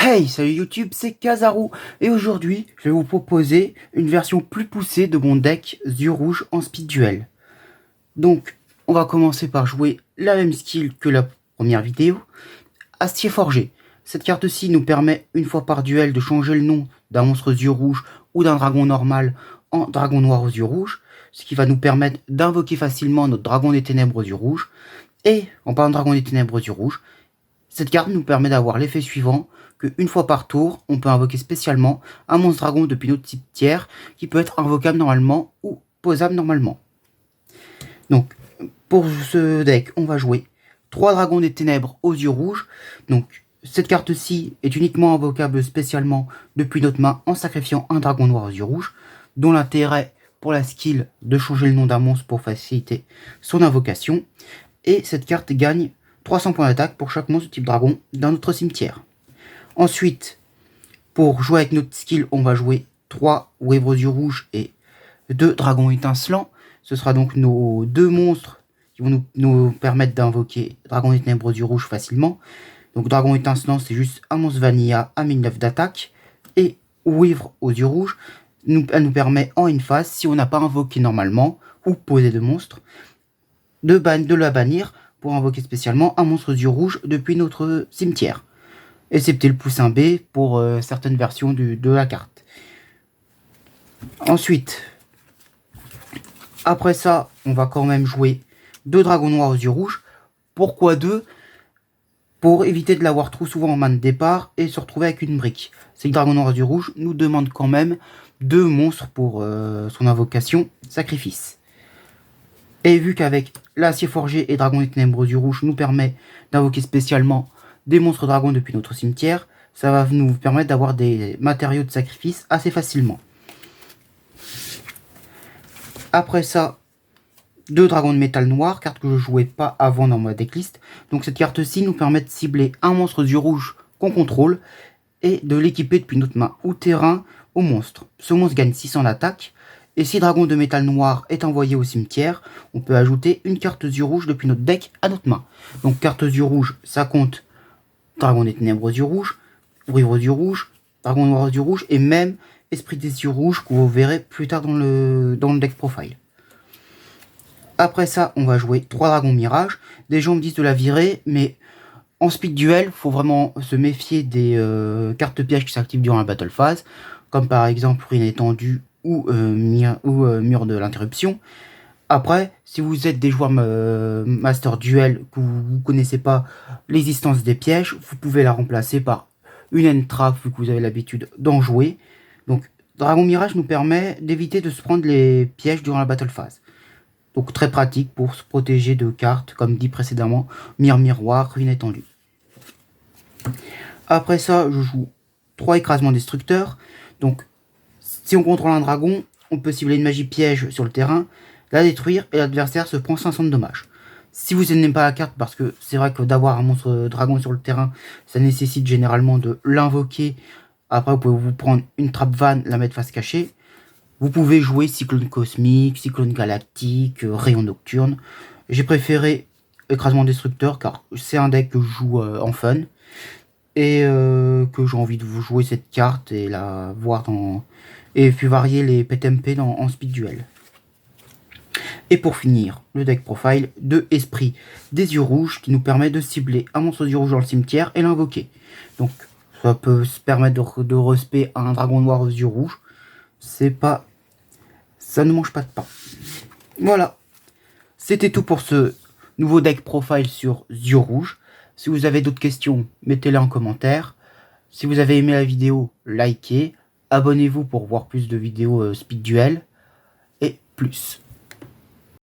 Hey, salut YouTube, c'est Kazaru et aujourd'hui je vais vous proposer une version plus poussée de mon deck yeux rouges en speed duel. Donc on va commencer par jouer la même skill que la première vidéo, Acier Forgé. Cette carte-ci nous permet une fois par duel de changer le nom d'un monstre yeux rouges ou d'un dragon normal en dragon noir aux yeux rouges, ce qui va nous permettre d'invoquer facilement notre dragon des ténèbres aux yeux rouges. Et en parlant de dragon des ténèbres aux yeux rouges, cette carte nous permet d'avoir l'effet suivant, qu'une fois par tour, on peut invoquer spécialement un monstre dragon depuis notre cimetière qui peut être invocable normalement ou posable normalement. Donc, pour ce deck, on va jouer 3 dragons des ténèbres aux yeux rouges. Donc, cette carte-ci est uniquement invocable spécialement depuis notre main en sacrifiant un dragon noir aux yeux rouges, dont l'intérêt pour la skill de changer le nom d'un monstre pour faciliter son invocation. Et cette carte gagne 300 points d'attaque pour chaque monstre de type dragon dans notre cimetière. Ensuite, pour jouer avec notre skill, on va jouer 3 Wave aux yeux rouges et 2 dragons étincelants. Ce sera donc nos 2 monstres qui vont nous permettre d'invoquer Dragon des ténèbres aux yeux rouges facilement. Donc dragon étincelant, c'est juste un monstre vanilla à 1009 d'attaque. Et Wave aux yeux rouges, elle nous permet en une phase, si on n'a pas invoqué normalement ou posé de monstres, de la bannir pour invoquer spécialement un monstre aux yeux rouges depuis notre cimetière. Excepté le poussin B pour certaines versions de la carte. Ensuite, après ça, on va quand même jouer 2 dragons noirs aux yeux rouges. Pourquoi 2? Pour éviter de l'avoir trop souvent en main de départ et se retrouver avec une brique. C'est que dragon noir aux yeux rouges nous demande quand même 2 monstres pour son invocation sacrifice. Et vu qu'avec l'acier forgé et dragon des ténèbres aux yeux rouges nous permet d'invoquer spécialement des monstres dragons depuis notre cimetière, ça va nous permettre d'avoir des matériaux de sacrifice assez facilement. Après ça, 2 dragons de métal noir, carte que je ne jouais pas avant dans ma decklist. Donc cette carte-ci nous permet de cibler un monstre yeux rouges qu'on contrôle et de l'équiper depuis notre main ou terrain au monstre. Ce monstre gagne 600 d'attaque. Et si dragon de métal noir est envoyé au cimetière, on peut ajouter une carte yeux rouges depuis notre deck à notre main. Donc carte yeux rouges, ça compte dragon des ténèbres aux yeux rouges, Wave aux yeux rouges, dragon noir aux yeux rouges et même esprit des yeux rouges que vous verrez plus tard dans le deck profile. Après ça, on va jouer 3 dragons mirage. Des gens me disent de la virer, mais en speed duel, faut vraiment se méfier des cartes pièges qui s'activent durant la battle phase, comme par exemple ruine étendue ou mur de l'interruption. Après, si vous êtes des joueurs Master Duel, que vous ne connaissez pas l'existence des pièges, vous pouvez la remplacer par une End-Trap, vu que vous avez l'habitude d'en jouer. Donc, Dragon Mirage nous permet d'éviter de se prendre les pièges durant la battle phase. Donc, très pratique pour se protéger de cartes, comme dit précédemment, Miroir, ruine étendue. Après ça, je joue 3 écrasements destructeurs. Donc, si on contrôle un dragon, on peut cibler une magie piège sur le terrain, la détruire et l'adversaire se prend 500 de dommages. Si vous n'aimez pas la carte, parce que c'est vrai que d'avoir un monstre dragon sur le terrain, ça nécessite généralement de l'invoquer. Après, vous pouvez vous prendre une trappe van, la mettre face cachée. Vous pouvez jouer Cyclone Cosmique, Cyclone Galactique, Rayon Nocturne. J'ai préféré Écrasement Destructeur car c'est un deck que je joue en fun. Et que j'ai envie de vous jouer cette carte et la voir dans... Et puis varier les PTMP en speed duel. Et pour finir, le deck profile de Esprit des yeux rouges qui nous permet de cibler un monstre des yeux rouges dans le cimetière et l'invoquer. Donc ça peut se permettre de respect un dragon noir aux yeux rouges. C'est pas... Ça ne mange pas de pain. Voilà. C'était tout pour ce nouveau deck profile sur yeux rouges. Si vous avez d'autres questions, mettez-les en commentaire. Si vous avez aimé la vidéo, likez. Abonnez-vous pour voir plus de vidéos speed duel. Et plus.